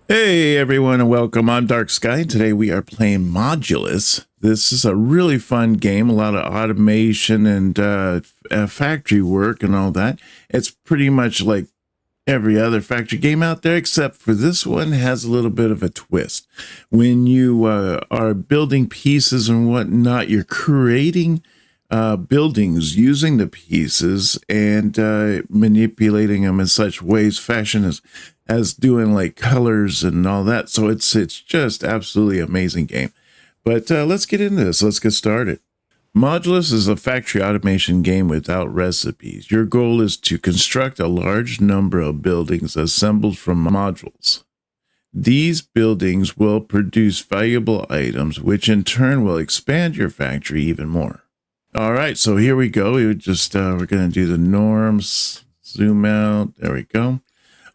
Hey everyone and welcome. I'm Dark Sky. Today we are playing Modulus. This is a really fun game, a lot of automation and factory work and all that. It's pretty much like every other factory game out there, except for this one has a little bit of a twist. When you are building pieces and whatnot, you're creating buildings using the pieces and manipulating them in such ways, fashion as doing like colors and all that. So it's just absolutely amazing game. But let's get into this. Let's get started. Modulus is a factory automation game without recipes. Your goal is to construct a large number of buildings assembled from modules. These buildings will produce valuable items, which in turn will expand your factory even more. All right, so here we go. We're going to do the norms, zoom out. There we go.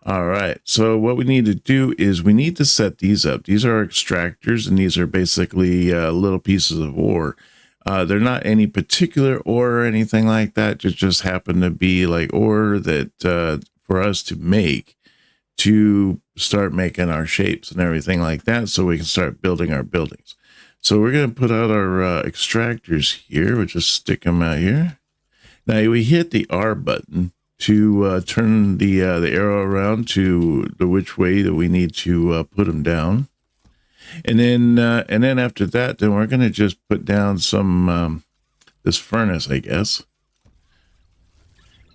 All right, so what we need to do is we need to set these up. These are extractors, and these are basically little pieces of ore. They're not any particular ore or anything like that. It just happen to be like ore that for us to make to start making our shapes and everything like that, so we can start building our buildings. So we're going to put out our extractors here. We'll just stick them out here. Now we hit the R button to turn the arrow around to the which way that we need to put them down, and then after that, then we're going to just put down some this furnace, I guess,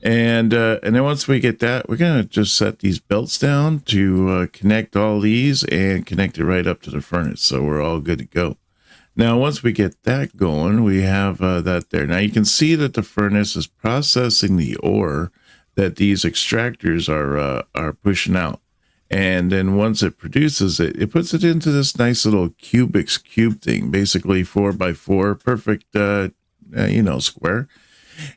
and then once we get that, we're going to just set these belts down to connect all these and connect it right up to the furnace, so we're all good to go. Now, once we get that going, we have that there. Now you can see that the furnace is processing the ore that these extractors are pushing out, and then once it produces it, it puts it into this nice little Rubik's cube thing, basically 4x4, perfect, square,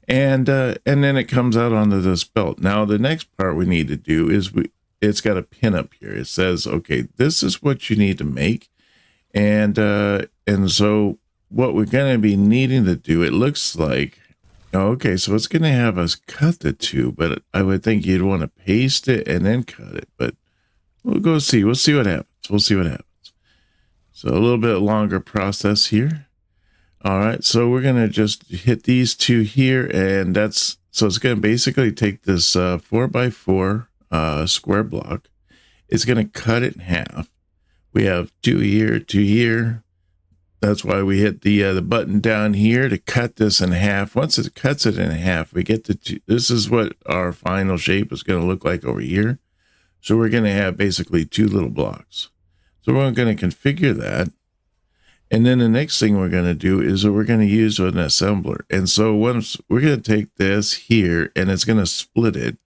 and then it comes out onto this belt. Now the next part we need to do is it's got a pin up here. It says, okay, this is what you need to make, and so what we're going to be needing to do, it looks like. Okay, so it's going to have us cut the two, but I would think you'd want to paste it and then cut it, but we'll go see. We'll see what happens. We'll see what happens. So a little bit longer process here. All right, so we're going to just hit these two here, and so it's going to basically take this 4x4 square block. It's going to cut it in half. We have two here, two here. That's why we hit the button down here to cut this in half. Once it cuts it in half, we get this is what our final shape is going to look like over here. So we're going to have basically two little blocks. So we're going to configure that. And then the next thing we're going to do is we're going to use an assembler. And so once we're going to take this here, and it's going to split it.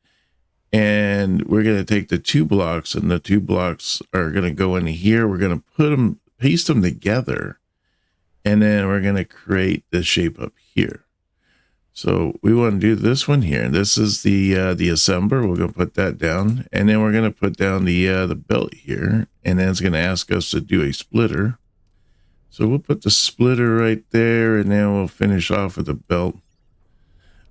And we're going to take the two blocks, and the two blocks are going to go in here. We're going to paste them together. And then we're going to create the shape up here. So we want to do this one here. This is the assembler. We're going to put that down. And then we're going to put down the belt here. And then it's going to ask us to do a splitter. So we'll put the splitter right there. And then we'll finish off with the belt.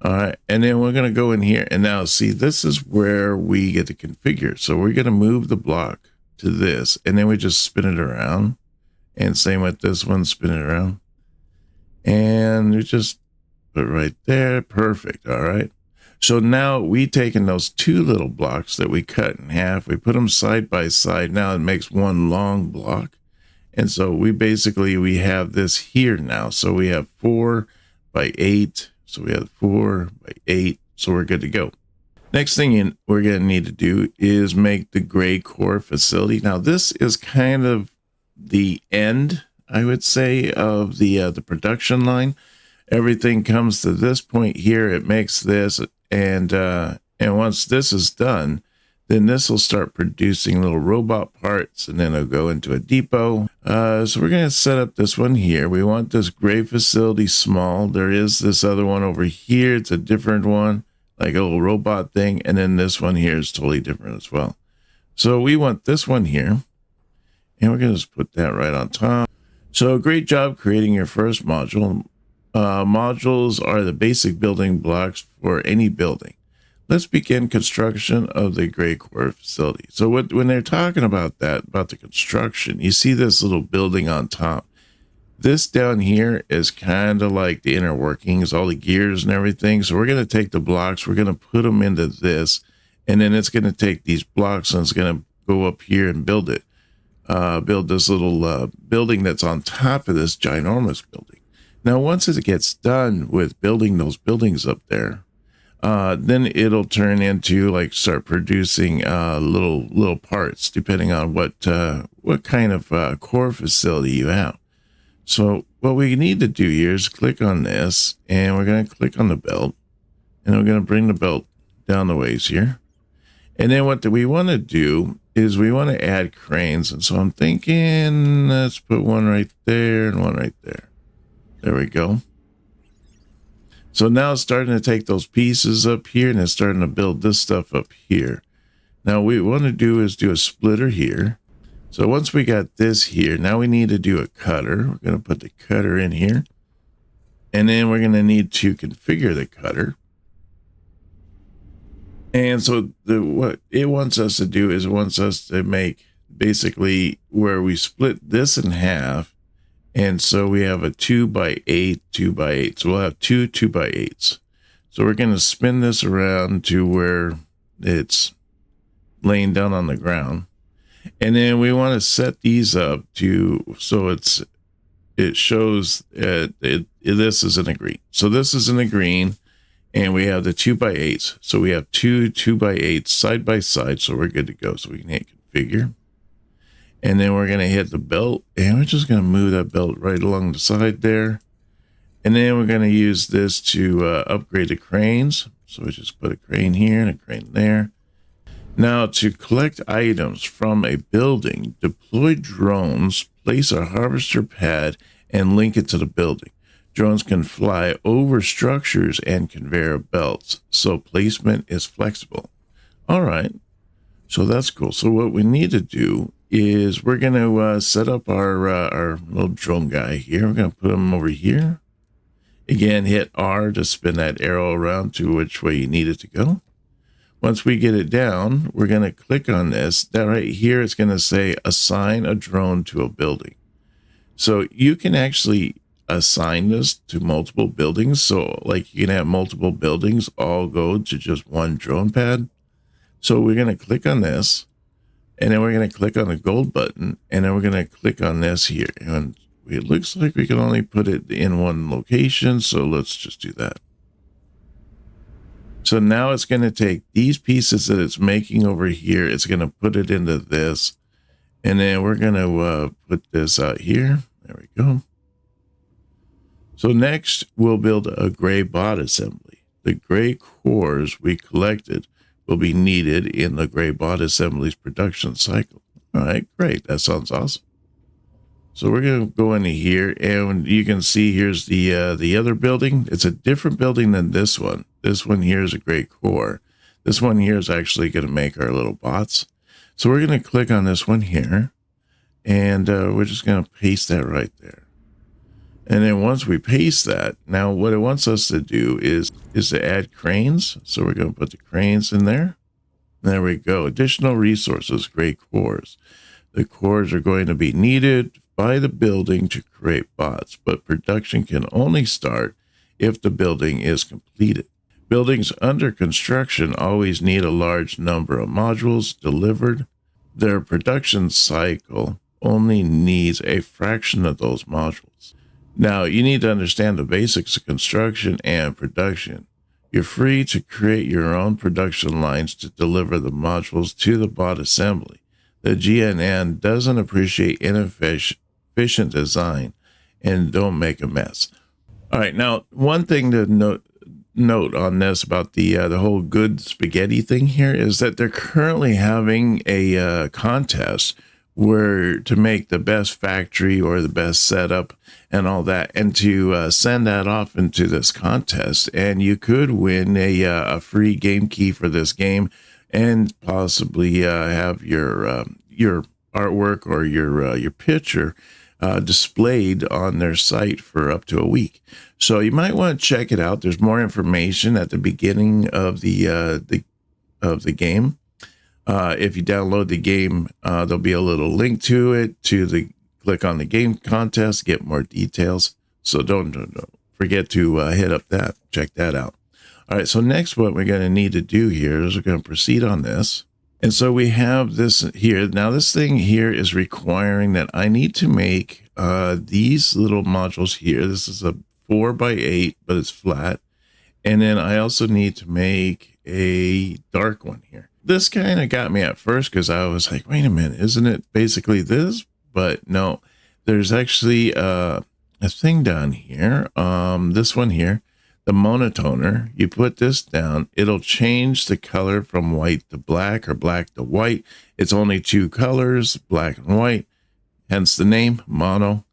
All right. And then we're going to go in here. And now see, this is where we get to configure. So we're going to move the block to this. And then we just spin it around. And same with this one, spin it around. And we just put it right there. Perfect. All right. So now we taken those two little blocks that we cut in half. We put them side by side. Now it makes one long block. And so we have this here now. So we have 4x8. So we have 4x8. So we're good to go. Next thing we're going to need to do is make the gray core facility. Now this is kind of the end, I would say, of the production line. Everything comes to this point here. It makes this, and once this is done, then this will start producing little robot parts, and then it'll go into a depot. So we're going to set up this one here. We want this gray facility small. There is this other one over here. It's a different one, like a little robot thing, and then this one here is totally different as well. So we want this one here. And we're going to just put that right on top. So great job creating your first module. Modules are the basic building blocks for any building. Let's begin construction of the gray core facility. So when they're talking about that, about the construction, you see this little building on top. This down here is kind of like the inner workings, all the gears and everything. So we're going to take the blocks, we're going to put them into this, and then it's going to take these blocks and it's going to go up here and build it. Build this little building that's on top of this ginormous building. Now, once it gets done with building those buildings up there, then it'll turn into like start producing little parts, depending on what kind of core facility you have. So what we need to do here is click on this, and we're going to click on the belt, and we're going to bring the belt down the ways here. And then what we want to do is we want to add cranes. And so I'm thinking, let's put one right there and one right there. There we go. So now it's starting to take those pieces up here and it's starting to build this stuff up here. Now what we want to do is do a splitter here. So once we got this here, now we need to do a cutter. We're going to put the cutter in here. And then we're going to need to configure the cutter. And so what it wants us to do is it wants us to make basically where we split this in half. And so we have a 2x8, 2x8. So we'll have two 2x8s. So we're going to spin this around to where it's laying down on the ground. And then we want to set these up to, so it shows this is in a green. So this is in a green, and we have the 2x8s. So we have two 2x8s side by side. So we're good to go. So we can hit configure. And then we're going to hit the belt, and we're just going to move that belt right along the side there. And then we're going to use this to upgrade the cranes. So we just put a crane here and a crane there. Now, to collect items from a building, deploy drones, place a harvester pad, and link it to the building. Drones can fly over structures and conveyor belts, so placement is flexible. All right, so that's cool. So what we need to do is we're going to set up our little drone guy here. We're going to put him over here. Again, hit R to spin that arrow around to which way you need it to go. Once we get it down, we're going to click on this. That right here is going to say assign a drone to a building. So you can actually assign this to multiple buildings. So like you can have multiple buildings all go to just one drone pad. So we're going to click on this, and then we're going to click on the gold button, and then we're going to click on this here. And it looks like we can only put it in one location. So let's just do that. So now it's going to take these pieces that it's making over here. It's going to put it into this. And then we're going to put this out here. There we go. So next, we'll build a gray bot assembly. The gray cores we collected will be needed in the gray bot assembly's production cycle. All right, great. That sounds awesome. So we're going to go into here, and you can see here's the other building. It's a different building than this one. This one here is a gray core. This one here is actually going to make our little bots. So we're going to click on this one here, and we're just going to paste that right there. And then once we paste that, now what it wants us to do is to add cranes. So we're going to put the cranes in there. There we go. Additional resources, gray cores. The cores are going to be needed by the building to create bots, but production can only start if the building is completed. Buildings under construction always need a large number of modules delivered. Their production cycle only needs a fraction of those modules. Now, you need to understand the basics of construction and production. You're free to create your own production lines to deliver the modules to the bot assembly. The GNN doesn't appreciate inefficient design, and don't make a mess. All right, now one thing to note on this about the whole good spaghetti thing here is that they're currently having a contest where to make the best factory or the best setup and all that, and to send that off into this contest, and you could win a free game key for this game, and possibly have your artwork or your picture displayed on their site for up to a week. So you might want to check it out. There's more information at the beginning of the game. If you download the game, there'll be a little link to it, click on the game contest, get more details. So don't forget to hit up that, check that out. All right, so next what we're going to need to do here is we're going to proceed on this. And so we have this here. Now this thing here is requiring that I need to make these little modules here. This is a 4x8, but it's flat. And then I also need to make a dark one here. This kind of got me at first because I was like, wait a minute, isn't it basically this? But no, there's actually a thing down here. This one here, the monotoner. You put this down, it'll change the color from white to black or black to white. It's only two colors, black and white, hence the name mono.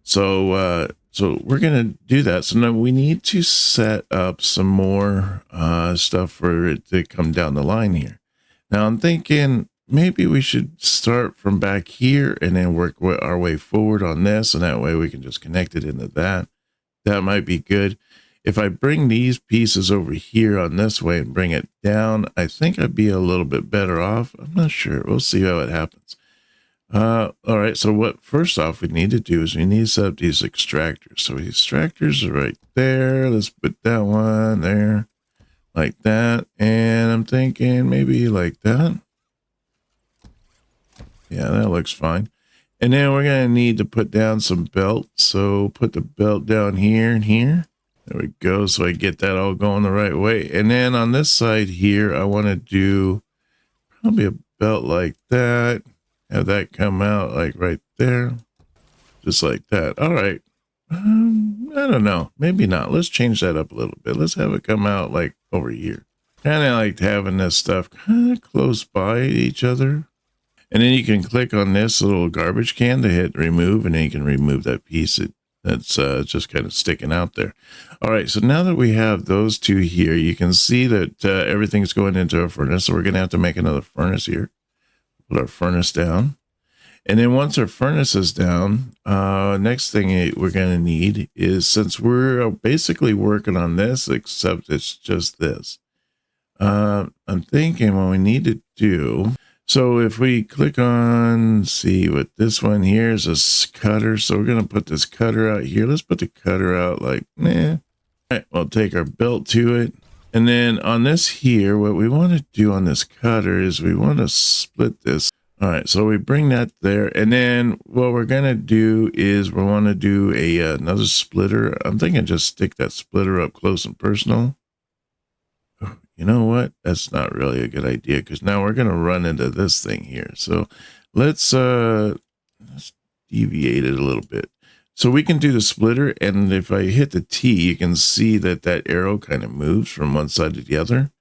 So we're going to do that. So now we need to set up some more stuff for it to come down the line here. Now I'm thinking maybe we should start from back here and then work our way forward on this. And that way we can just connect it into that. That might be good. If I bring these pieces over here on this way and bring it down, I think I'd be a little bit better off. I'm not sure. We'll see how it happens. All right. So what first off we need to do is we need to set up these extractors. So these extractors are right there. Let's put that one there like that. And I'm thinking maybe like that. Yeah, that looks fine. And then we're going to need to put down some belts. So put the belt down here and here. There we go. So I get that all going the right way. And then on this side here, I want to do probably a belt like that. Have that come out like right there. Just like that. All right. I don't know. Maybe not. Let's change that up a little bit. Let's have it come out like over here. Kind of like having this stuff kind of close by each other. And then you can click on this little garbage can to hit remove, and then you can remove that piece that's just kind of sticking out there. All right, so now that we have those two here, you can see that everything's going into a furnace. So we're going to have to make another furnace here. Put our furnace down. And then once our furnace is down, next thing we're going to need is, since we're basically working on this, except it's just this. I'm thinking what we need to do. So if we click on, see what this one here is, a cutter. So we're going to put this cutter out here. Let's put the cutter out like, nah. All right, we'll take our belt to it. And then on this here, what we want to do on this cutter is we want to split this. All right, so we bring that there. And then what we're going to do is we want to do another splitter. I'm thinking just stick that splitter up close and personal. You know what? That's not really a good idea, because now we're going to run into this thing here. So let's deviate it a little bit. So we can do the splitter, and if I hit the T, you can see that that arrow kind of moves from one side to the other.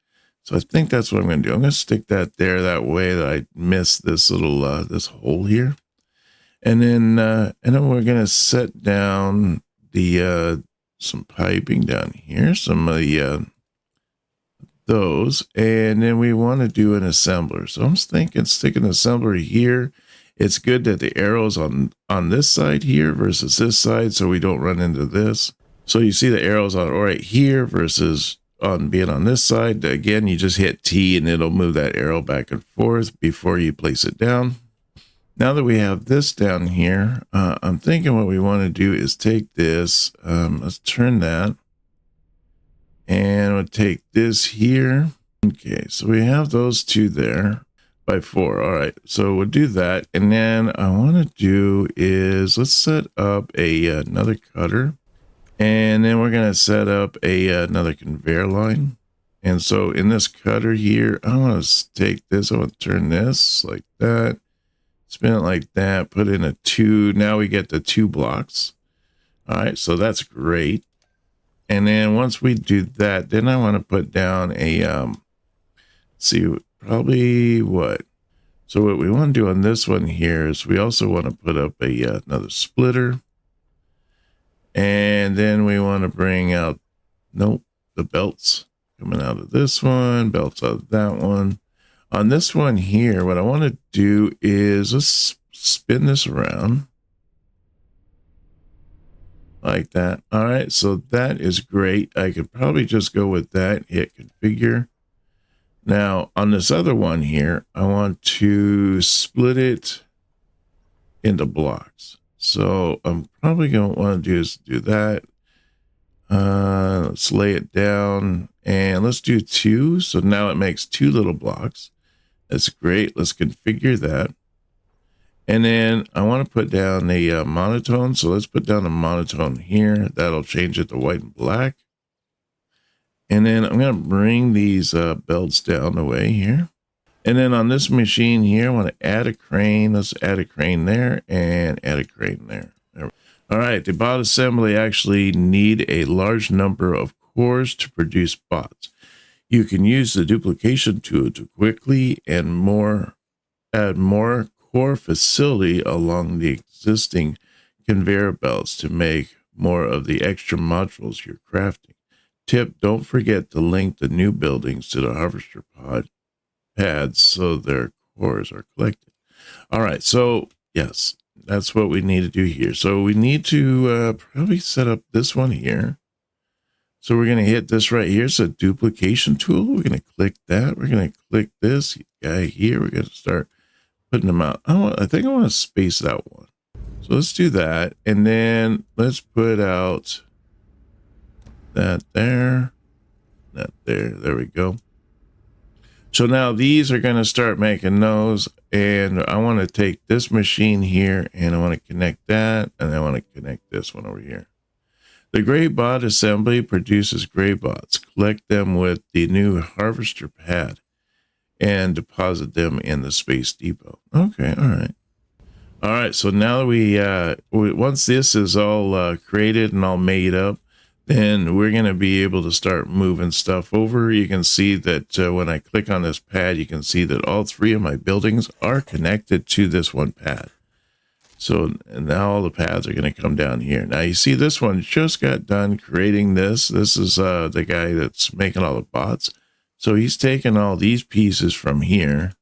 So I think that's what I'm going to do. I'm going to stick that there, that way that I miss this little this hole here. And then we're going to set down the some piping down here, some of the those, and then we want to do an assembler. So I'm thinking stick an assembler here. It's good that the arrow's on this side here versus this side, so we don't run into this. So you see the arrows on right here versus on being on this side. Again, you just hit T and it'll move that arrow back and forth before you place it down. Now that we have this down here, I'm thinking what we want to do is take this, let's turn that. And we'll take this here. Okay, so we have those two there by 4. All right, so we'll do that. And then I want to do is let's set up another cutter. And then we're going to set up another conveyor line. And so in this cutter here, I want to take this. I want to turn this like that. Spin it like that. Put in a 2. Now we get the 2 blocks. All right, so that's great. And then once we do that, then I want to put down a, see, probably what? So what we want to do on this one here is we also want to put up another splitter. And then we want to bring out, nope, the belts coming out of this one, belts out of that one. On this one here, what I want to do is let's spin this around. like that. All right, so that is great. I could probably just go with that, hit configure. Now on this other one here, I want to split it into blocks. So I'm probably going to want to do that. Let's lay it down and let's do 2. So now it makes 2 little blocks. That's great. Let's configure that. And then I want to put down a monotone. So let's put down a monotone here. That'll change it to white and black. And then I'm going to bring these belts down away here. And then on this machine here, I want to add a crane. Let's add a crane there and add a crane there. All right, the bot assembly actually need a large number of cores to produce bots. You can use the duplication tool to quickly and add more core facility along the existing conveyor belts to make more of the extra modules you're crafting. Tip, don't forget to link the new buildings to the harvester pads so their cores are collected. All right, so yes, that's what we need to do here. So we need to probably set up this one here. So we're going to hit this right here. It's a duplication tool. We're going to click that. We're going to click this guy here. We're going to start putting them out. I think I want to space that one. So let's do that. And then let's put out that there, that there. There we go. So now these are going to start making those. And I want to take this machine here and I want to connect that. And I want to connect this one over here. The gray bot assembly produces gray bots. Collect them with the new harvester pad and deposit them in the space depot. Okay, all right. All right, so now that once this is all created and all made up, then we're going to be able to start moving stuff over. You can see that when I click on this pad, you can see that all 3 of my buildings are connected to this one pad. So now all the pads are going to come down here. Now you see this one just got done creating this. This is the guy that's making all the bots. So he's taking all these pieces from here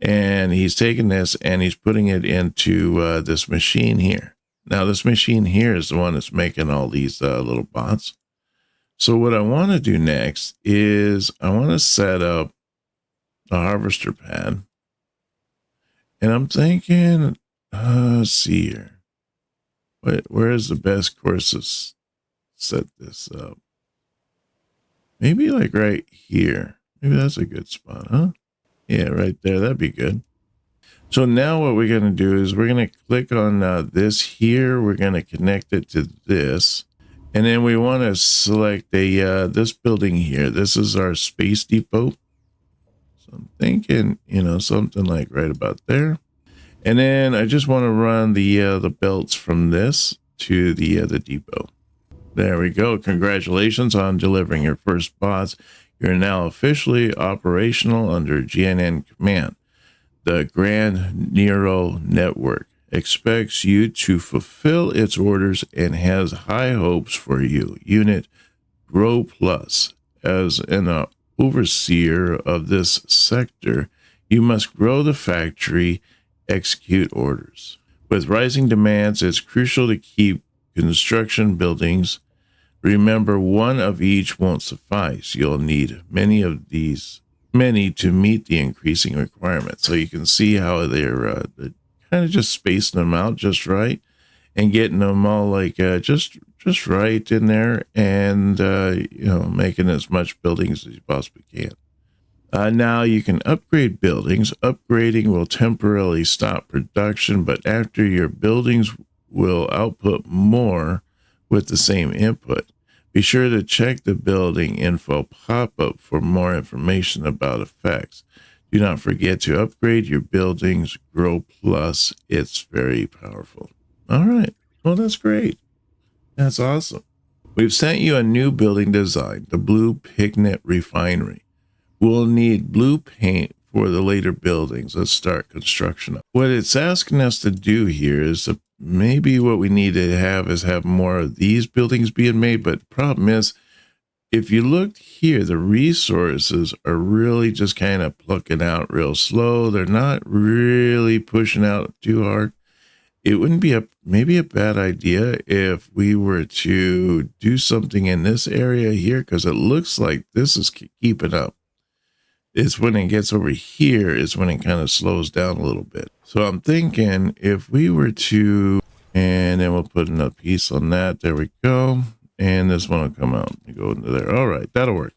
and he's taking this and he's putting it into this machine here. Now this machine here is the one that's making all these little bots. So what I want to do next is I want to set up a harvester pad. And I'm thinking, let's see here. Where is the best course to set this up? Maybe like right here. Maybe that's a good spot, huh? Yeah, right there. That'd be good. So now what we're going to do is we're going to click on this here. We're going to connect it to this. And then we want to select this building here. This is our space depot. So I'm thinking, something like right about there. And then I just want to run the belts from this to the depot. There we go. Congratulations on delivering your first bots. You're now officially operational under GNN command. The Grand Nero Network expects you to fulfill its orders and has high hopes for you. Unit Grow Plus. As an overseer of this sector, you must grow the factory, execute orders. With rising demands, it's crucial to keep construction buildings. Remember, one of each won't suffice. You'll need many to meet the increasing requirements. So you can see how they're kind of just spacing them out just right and getting them all like just right in there and making as much buildings as you possibly can. Now you can upgrade buildings. Upgrading will temporarily stop production, but after your buildings will output more with the same input. Be sure to check the building info pop-up for more information about effects. Do not forget to upgrade your buildings. Grow Plus. It's very powerful. All right. Well, that's great. That's awesome. We've sent you a new building design, the Blue Pigment Refinery. We'll need blue paint for the later buildings. Let's start construction. What it's asking us to do here is maybe what we need to have is have more of these buildings being made. But the problem is, if you look here, the resources are really just kind of plucking out real slow. They're not really pushing out too hard. it wouldn't be maybe a bad idea if we were to do something in this area here, because it looks like this is keeping up. It's when it gets over here is when it kind of slows down a little bit. So I'm thinking if we were to, and then we'll put another piece on that. There we go. And this one will come out and go into there. All right, that'll work.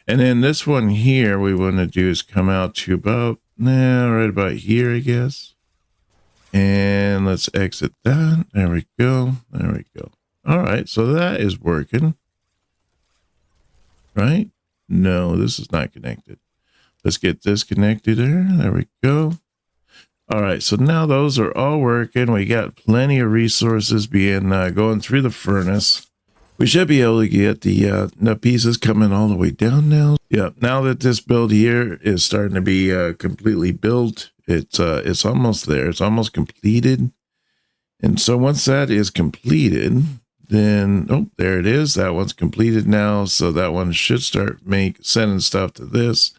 And then this one here, we want to do is come out to about, right about here, I guess. And let's exit that. There we go. There we go. All right, so that is working. Right? No, this is not connected. Let's get this connected there. There we go. All right, so now those are all working. We got plenty of resources being going through the furnace. We should be able to get the pieces coming all the way down now. Yeah, now that this build here is starting to be completely built, it's almost there. It's almost completed. And so once that is completed, then, oh, there it is. That one's completed now. So that one should start sending stuff to this.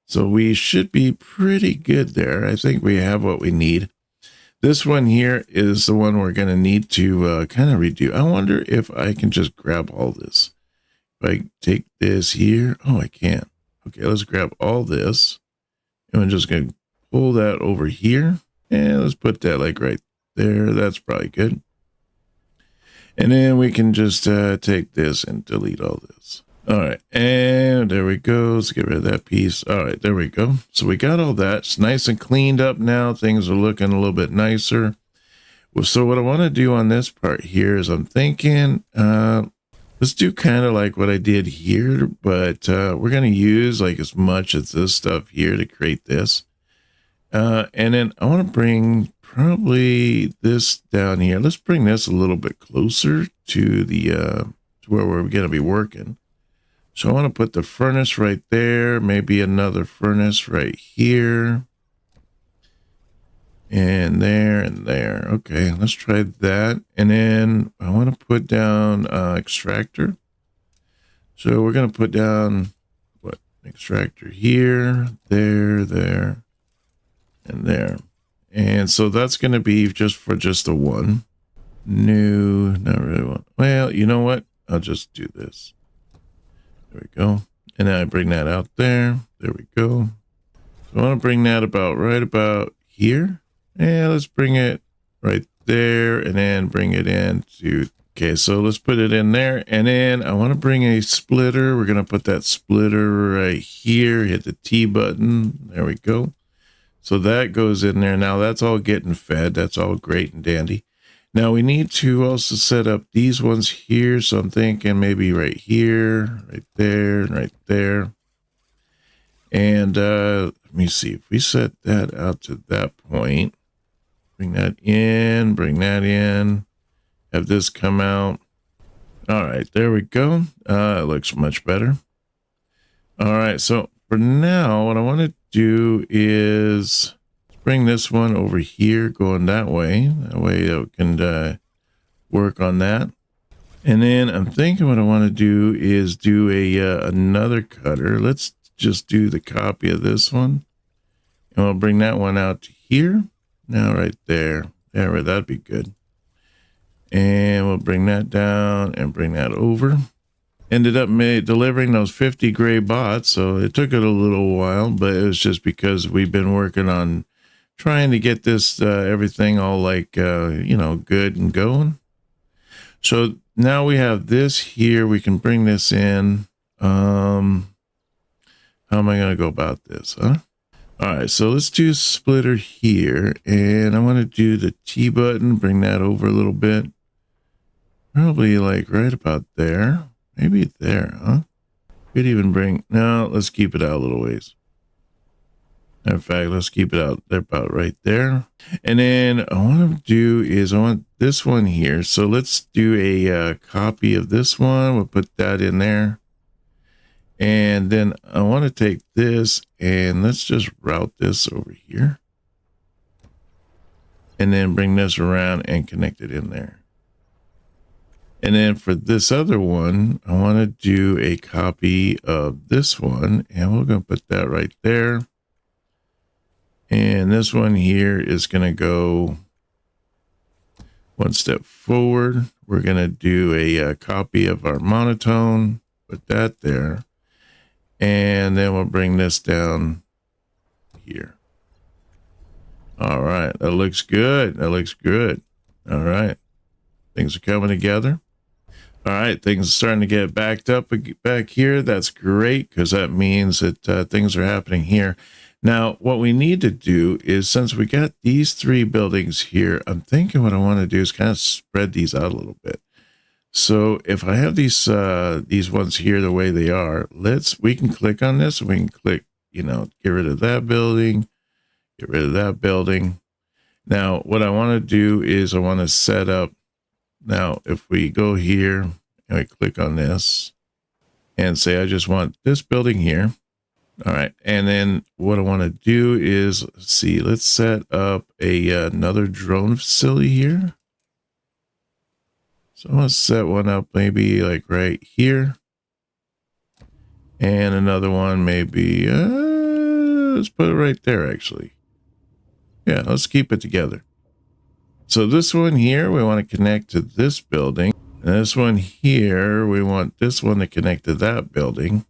So we should be pretty good there. I think we have what we need. This one here is the one we're going to need to kind of redo. I wonder if I can just grab all this. If I take this here. Oh, I can't. Okay, let's grab all this. And I'm just going to pull that over here. And let's put that like right there. That's probably good. And then we can just take this and delete all this. All right, and there we go. Let's get rid of that piece. All right, there we go. So we got all that. It's nice and cleaned up now. Things are looking a little bit nicer. Well, so what I want to do on this part here is I'm thinking, let's do kind of like what I did here, but we're going to use like as much as this stuff here to create this. And then I want to bring probably this down here. Let's bring this a little bit closer to the to where we're going to be working. So I want to put the furnace right there, maybe another furnace right here. And there and there. Okay, let's try that. And then I want to put down extractor. So we're going to put down what? Extractor here, there, there, and there. And so that's going to be just for just the one. New, not really one. Well, you know what? I'll just do this. There we go. And then I bring that out there. There we go. So I want to bring that right about here. And let's bring it right there and then bring it in to, okay, so let's put it in there. And then I want to bring a splitter. We're going to put that splitter right here, hit the T button. There we go. So that goes in there. Now that's all getting fed. That's all great and dandy. Now we need to also set up these ones here. So I'm thinking maybe right here, right there, and right there. And let me see if we set that out to that point. Bring that in, have this come out. All right, there we go. It looks much better. All right, so for now, what I want to do is bring this one over here, going that way. That way it can work on that. And then I'm thinking what I want to do is do another cutter. Let's just do the copy of this one. And we'll bring that one out to here. Now right there. There, that'd be good. And we'll bring that down and bring that over. Ended up delivering those 50 gray bots, so it took it a little while, but it was just because we've been working on trying to get this everything all like good and going. So now we have this here. We can bring this in. How am I going to go about this, huh? All right, so let's do a splitter here, and I want to do the T button, bring that over a little bit. Probably like right about there. Maybe there, huh? Could even bring, no, let's keep it out a little ways. In fact, let's keep it out there about right there. And then I want to do is I want this one here. So let's do a copy of this one. We'll put that in there. And then I want to take this and let's just route this over here. And then bring this around and connect it in there. And then for this other one, I want to do a copy of this one. And we're going to put that right there. And this one here is going to go One step forward, we're going to do a copy of our monotone, put that there, and then we'll bring this down here. All right, that looks good. That looks good. All right, things are coming together. All right, things are starting to get backed up back here. That's great, because that means that things are happening here. Now, what we need to do is, since we got these 3 buildings here, I'm thinking what I want to do is kind of spread these out a little bit. So if I have these ones here the way they are, we can click on this, and we can click, get rid of that building, get rid of that building. Now, what I want to do is I want to set up. Now, if we go here and we click on this and say, I just want this building here. All right. And then what I want to do is, let's set up another drone facility here. So I'm going to set one up maybe like right here. And another one maybe, let's put it right there actually. Yeah, let's keep it together. So this one here, we want to connect to this building. And this one here, we want this one to connect to that building.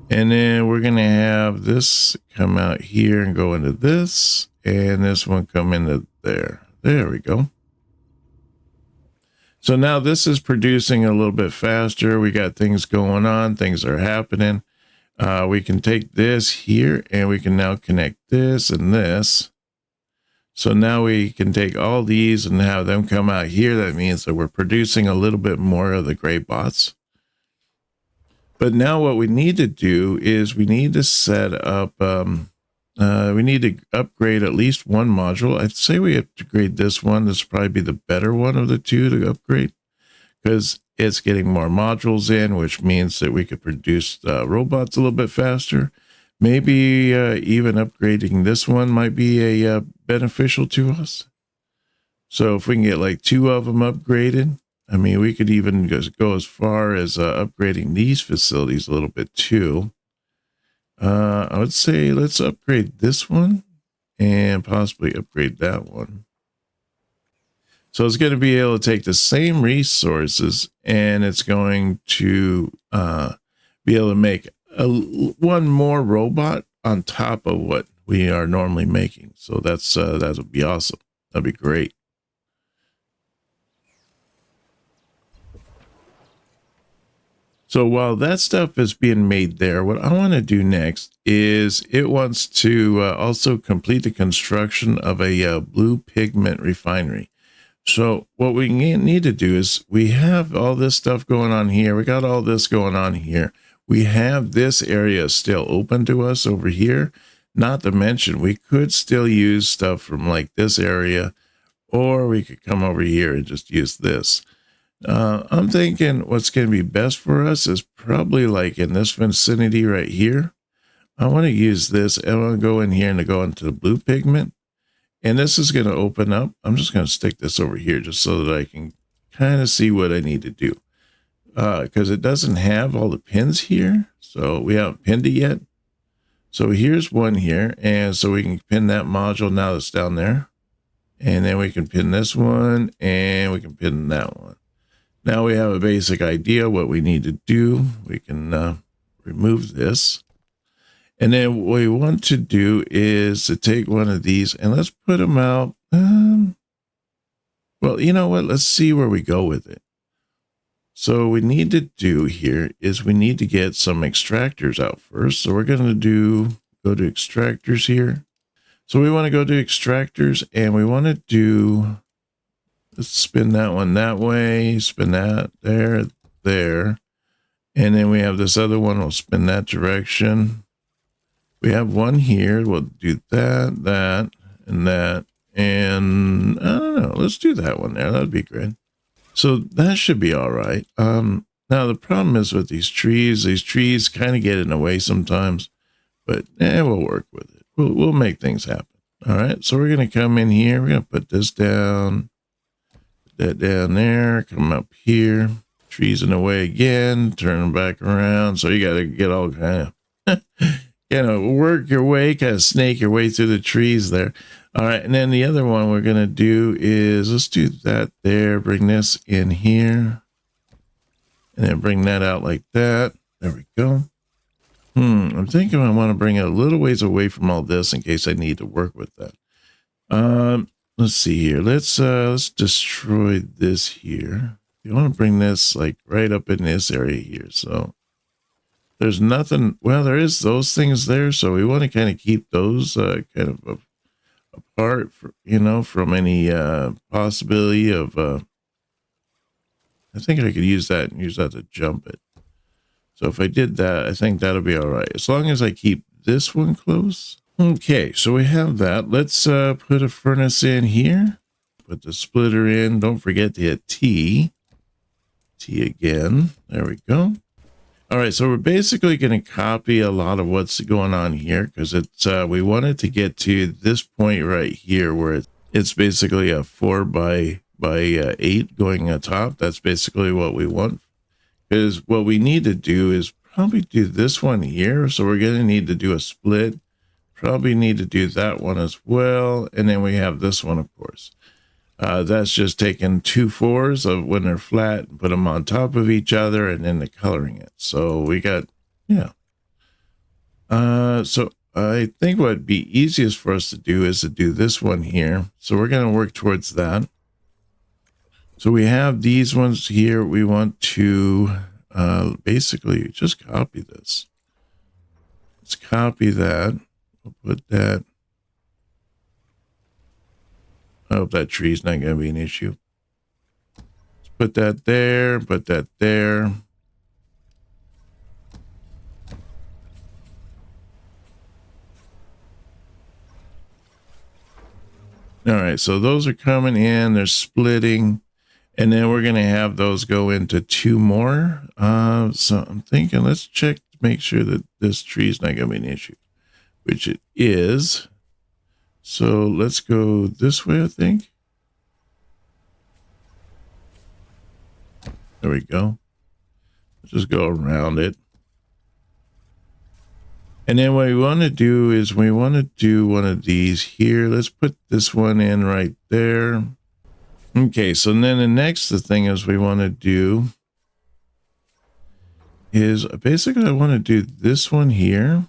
And then we're going to have this come out here and go into this. And this one come into there. There we go. So now this is producing a little bit faster. We got things going on. Things are happening. We can take this here and we can now connect this and this. So now we can take all these and have them come out here. That means that we're producing a little bit more of the gray bots. But now what we need to do is we need to set up, we need to upgrade at least one module. I'd say we have to upgrade this one. This will probably be the better one of the 2 to upgrade, because it's getting more modules in, which means that we could produce robots a little bit faster. Maybe even upgrading this one might be a beneficial to us. So if we can get like 2 of them upgraded, I mean, we could even go as far as upgrading these facilities a little bit too. I would say let's upgrade this one and possibly upgrade that one. So it's going to be able to take the same resources, and it's going to be able to make one more robot on top of what we are normally making. So that would be awesome. That'd be great. So while that stuff is being made there, what I want to do next is it wants to also complete the construction of a blue pigment refinery. So what we need to do is, we have all this stuff going on here. We got all this going on here. We have this area still open to us over here. Not to mention, we could still use stuff from like this area, or we could come over here and just use this. I'm thinking what's going to be best for us is probably like in this vicinity right here. I want to use this, and I want to go in here and go into the blue pigment. And this is going to open up. I'm just going to stick this over here just so that I can kind of see what I need to do. Because it doesn't have all the pins here. So we haven't pinned it yet. So here's one here. And so we can pin that module now that's down there. And then we can pin this one, and we can pin that one. Now we have a basic idea what we need to do. We can remove this. And then what we want to do is to take one of these and let's put them out. Well, you know what? Let's see where we go with it. So what we need to do here is we need to get some extractors out first. So we're going to go to extractors here. So we want to go to extractors, and we want to let's spin that one that way, spin that there. And then we have this other one, we'll spin that direction. We have one here, we'll do that, and that. And I don't know, let's do that one there. That'd be great. So that should be all right. Now the problem is with these trees kind of get in the way sometimes, but we'll work with it. We'll make things happen. All right, so we're going to come in here. We're going to put this down, put that down there, come up here. Trees in the way again, turn them back around. So you got to get all kind of, work your way, kind of snake your way through the trees there. All right, and then the other one we're gonna do is, let's do that there, bring this in here, and then bring that out like that. There we go. I'm thinking I want to bring it a little ways away from all this in case I need to work with that. Let's see here. Let's destroy this here. You want to bring this like right up in this area here. So there's nothing. Well, there is those things there, so we want to kind of keep those kind of apart, from any possibility of. I think I could use that and use that to jump it. So if I did that, I think that'll be all right. As long as I keep this one close. Okay, so we have that. Let's put a furnace in here. Put the splitter in. Don't forget to hit T. T again. There we go. All right, so we're basically going to copy a lot of what's going on here because it's we wanted to get to this point right here where it's basically a 4 by 8 going atop. That's basically what we want. Because what we need to do is probably do this one here. So we're going to need to do a split. Probably need to do that one as well. And then we have this one, of course. That's just taking 2 4s of when they're flat and put them on top of each other and then the coloring it. So we got, yeah. So I think what would be easiest for us to do is to do this one here. So we're going to work towards that. So we have these ones here. We want to basically just copy this. Let's copy that. We'll put that. I hope that tree's not going to be an issue. Let's put that there. Put that there. All right, so those are coming in. They're splitting. And then we're going to have those go into 2 more. So I'm thinking, let's check to make sure that this tree is not going to be an issue, which it is. So let's go this way, I think. There we go. Let's just go around it. And then what we want to do is we want to do one of these here. Let's put this one in right there. Okay, so then the thing is we want to do is basically I want to do this one here.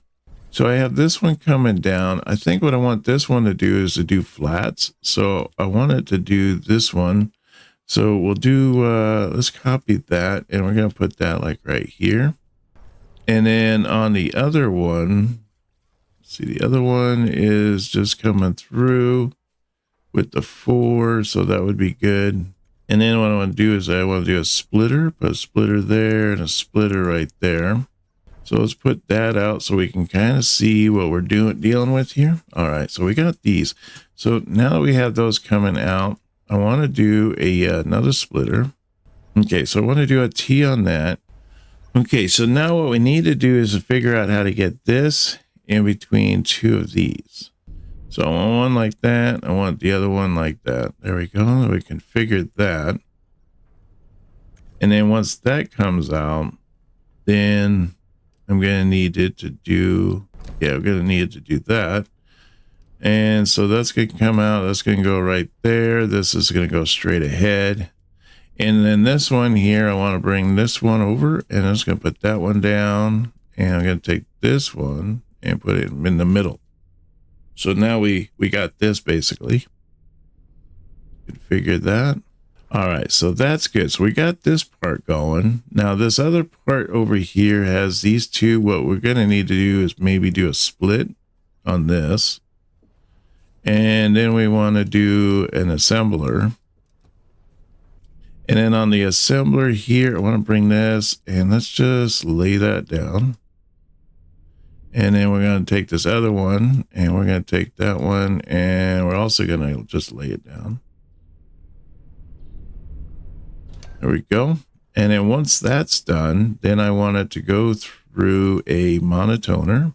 So I have this one coming down. I think what I want this one to do is to do flats. So I want it to do this one. So we'll do, let's copy that and we're going to put that like right here. And then on the other one, see the other one is just coming through with the 4, so that would be good. And then what I want to do is I want to do a splitter, put a splitter there and a splitter right there. So let's put that out so we can kind of see what we're dealing with here. All right, so we got these. So now that we have those coming out, I want to do another splitter. Okay, so I want to do a T on that. Okay, so now what we need to do is to figure out how to get this in between 2 of these. So I want one like that. I want the other one like that. There we go. We configured that. And then once that comes out, then I'm going to need it to do, I'm going to need it to do that. And so that's going to come out. That's going to go right there. This is going to go straight ahead. And then this one here, I want to bring this one over and I'm just going to put that one down. And I'm going to take this one and put it in the middle. So now we got this basically. Configure that. All right, so that's good. So we got this part going. Now this other part over here has these 2. What we're going to need to do is maybe do a split on this. And then we want to do an assembler. And then on the assembler here, I want to bring this and let's just lay that down. And then we're going to take this other one and we're going to take that one and we're also going to just lay it down. There we go. And then once that's done, then I want it to go through a monotoner.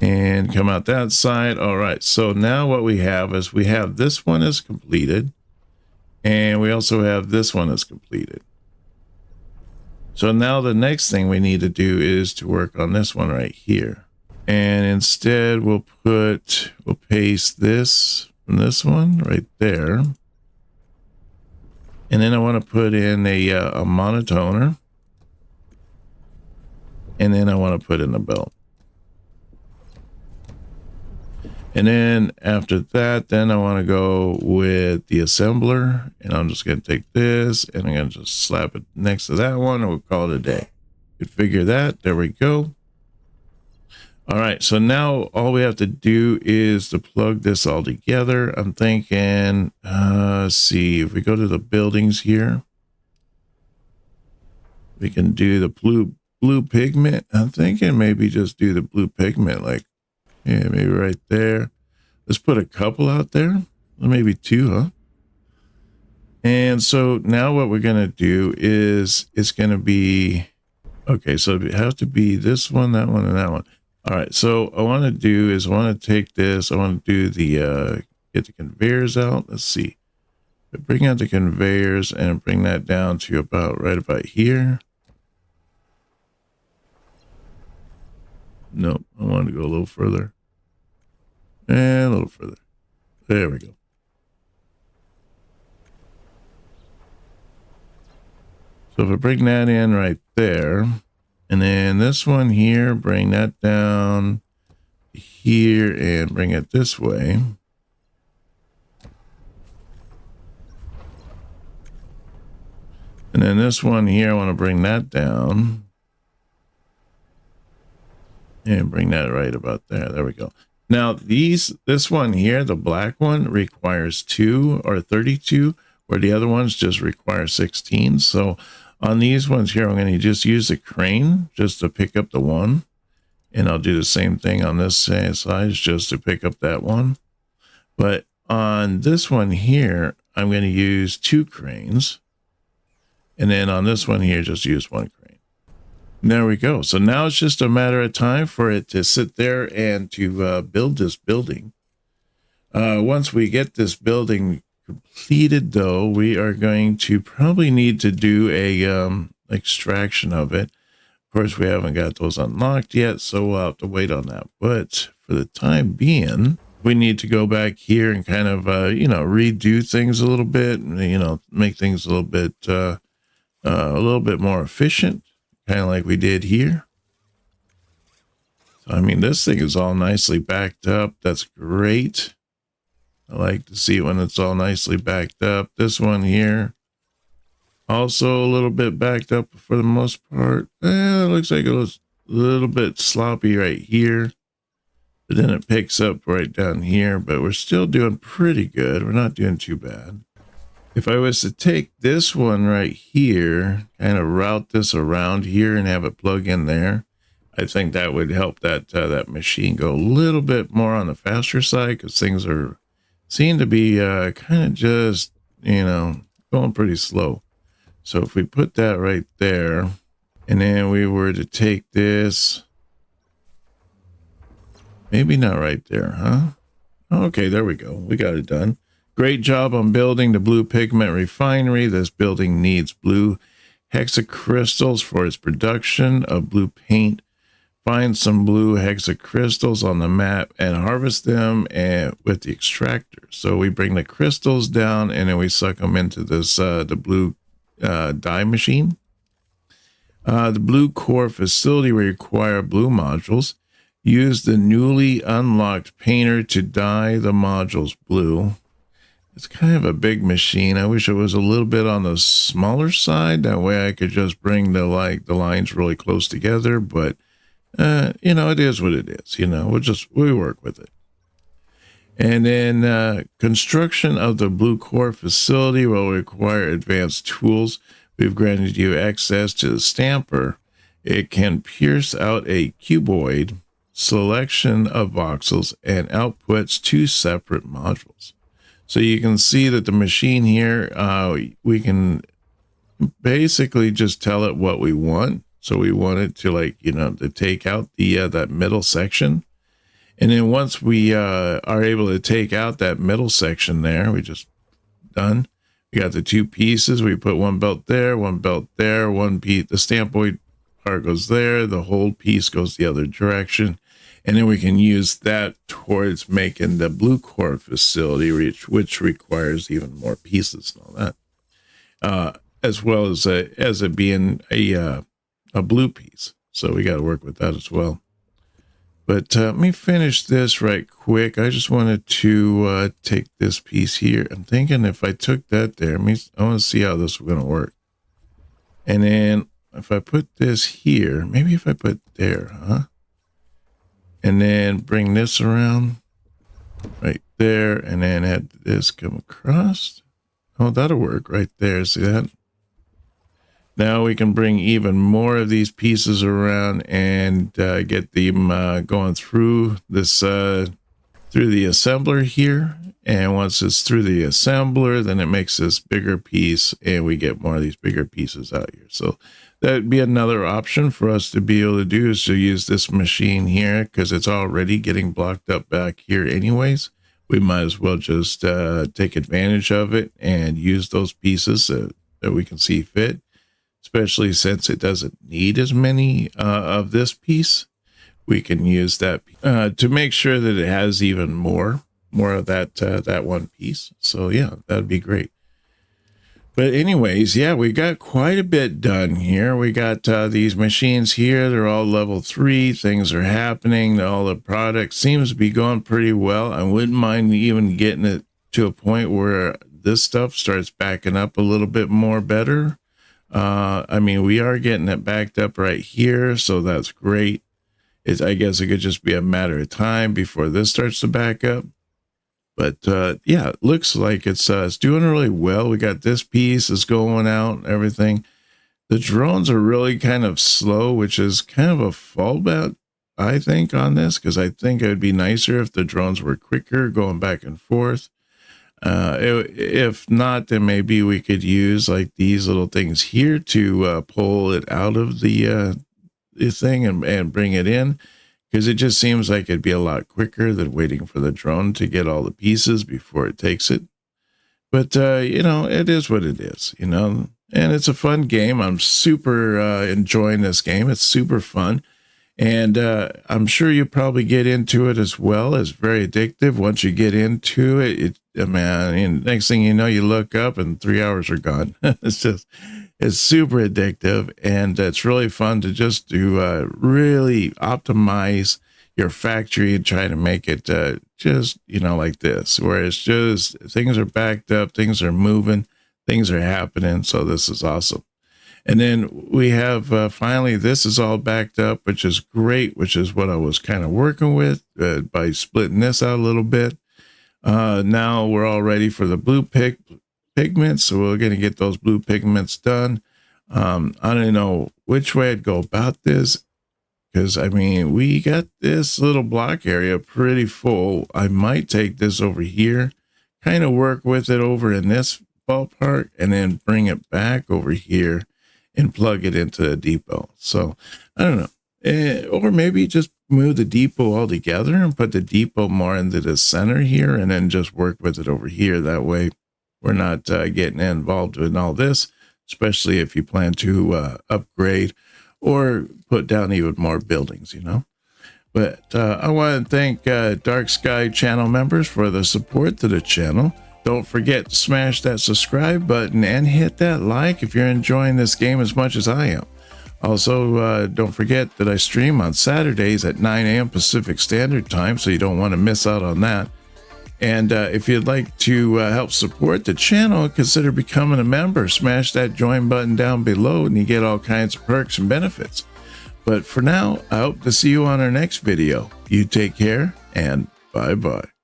And come out that side. All right. So now what we have is we have this one is completed. And we also have this one is completed. So now the next thing we need to do is to work on this one right here. And instead we'll paste this from this one right there. And then I want to put in a monotoner. And then I want to put in a belt. And then after that, then I want to go with the assembler. And I'm just going to take this and I'm going to just slap it next to that one and we'll call it a day. Configure that. There we go. All right. So now all we have to do is to plug this all together. I'm thinking, let's see, if we go to the buildings here, we can do the blue pigment. I'm thinking maybe just do the blue pigment, like, yeah, maybe right there. Let's put a couple out there, maybe 2, huh? And so now what we're going to do is it's going to be, okay, so it has to be this one, that one, and that one. All right, so I want to do is I want to take this, I want to do the, get the conveyors out. Let's see. Bring out the conveyors and bring that down to about right about here. Nope, I want to go a little further. And a little further. There we go. So if I bring that in right there, and then this one here, bring that down here and bring it this way. And then this one here, I want to bring that down. And bring that right about there. There we go. Now this one here, the black one, requires 2 or 32, where the other ones just require 16. So on these ones here, I'm going to just use the crane just to pick up the one. And I'll do the same thing on this side just to pick up that one. But on this one here, I'm going to use 2 cranes. And then on this one here, just use 1 crane. There we go. So now it's just a matter of time for it to sit there and to build this building. Once we get this building completed, though, we are going to probably need to do a extraction of it. Of course, we haven't got those unlocked yet, so we'll have to wait on that. But for the time being, we need to go back here and kind of, redo things a little bit, make things a little bit more efficient. Kind of like we did here. So, I mean, this thing is all nicely backed up. That's great. I like to see it when it's all nicely backed up. This one here, also a little bit backed up for the most part. It looks like it was a little bit sloppy right here. But then it picks up right down here. But we're still doing pretty good. We're not doing too bad. If I was to take this one right here, kind of route this around here and have it plug in there, I think that would help that machine go a little bit more on the faster side, because things seem to be kind of just, going pretty slow. So if we put that right there, and then we were to take this, maybe not right there, huh? Okay, there we go. We got it done. Great job on building the blue pigment refinery. This building needs blue hexacrystals for its production of blue paint. Find some blue hexacrystals on the map and harvest them with the extractor. So we bring the crystals down and then we suck them into this the blue dye machine. The blue core facility will require blue modules. Use the newly unlocked painter to dye the modules blue. It's kind of a big machine. I wish it was a little bit on the smaller side. That way I could just bring the lines really close together. But, it is what it is. We work with it. And then construction of the blue core facility will require advanced tools. We've granted you access to the stamper. It can pierce out a cuboid selection of voxels and outputs 2 separate modules. So you can see that the machine here, we can basically just tell it what we want. So we want it to to take out that middle section. And then once we are able to take out that middle section there, we just done. We got the 2 pieces. We put one belt there, one piece. The stampoid part goes there. The whole piece goes the other direction. And then we can use that towards making the blue core facility, which requires even more pieces and all that, as well as it being a blue piece. So we got to work with that as well. But let me finish this right quick. I just wanted to take this piece here. I'm thinking if I took that there, I want to see how this is going to work. And then if I put this here, maybe if I put there, and then bring this around right there, and then have this come across. Oh, that'll work right there. See that? Now we can bring even more of these pieces around and get them going through this through the assembler here. And once it's through the assembler, then it makes this bigger piece, and we get more of these bigger pieces out here. So that'd be another option for us to be able to do, is to use this machine here, because it's already getting blocked up back here anyways. We might as well just take advantage of it and use those pieces that we can see fit. Especially since it doesn't need as many of this piece, we can use that to make sure that it has even more of that one piece. So yeah, that'd be great. But anyways, yeah, we got quite a bit done here. We got these machines here. They're all level 3. Things are happening. All the product seems to be going pretty well. I wouldn't mind even getting it to a point where this stuff starts backing up a little bit more better. I mean, we are getting it backed up right here, so that's great. I guess it could just be a matter of time before this starts to back up. But yeah, it looks like it's doing really well. We got this piece is going out and everything. The drones are really kind of slow, which is kind of a fallback, I think, on this, because I think it would be nicer if the drones were quicker going back and forth. If not, then maybe we could use like these little things here to pull it out of the thing and bring it in, because it just seems like it'd be a lot quicker than waiting for the drone to get all the pieces before it takes it. But you know, it is what it is, you know, and it's a fun game. I'm super enjoying this game. It's super fun. And I'm sure you probably get into it as well. It's very addictive. Once you get into it, man, next thing you know, you look up and 3 hours are gone. It's super addictive. And it's really fun to just really optimize your factory and try to make it just, you know, like this, where it's just things are backed up, things are moving, things are happening. So this is awesome. And then we have finally, this is all backed up, which is great, which is what I was kind of working with by splitting this out a little bit. Now we're all ready for the blue pigments. So we're going to get those blue pigments done. I don't know which way I'd go about this, because I mean, we got this little block area pretty full. I might take this over here, kind of work with it over in this ballpark, and then bring it back over here and plug it into the depot. So I don't know, or maybe just move the depot all together and put the depot more into the center here, and then just work with it over here. That way we're not getting involved in all this, especially if you plan to upgrade or put down even more buildings, you know. But I want to thank Dark Sky channel members for the support to the channel. Don't forget to smash that subscribe button and hit that like if you're enjoying this game as much as I am. Also, don't forget that I stream on Saturdays at 9 a.m. Pacific Standard Time, so you don't want to miss out on that. And if you'd like to help support the channel, consider becoming a member. Smash that join button down below and you get all kinds of perks and benefits. But for now, I hope to see you on our next video. You take care and bye-bye.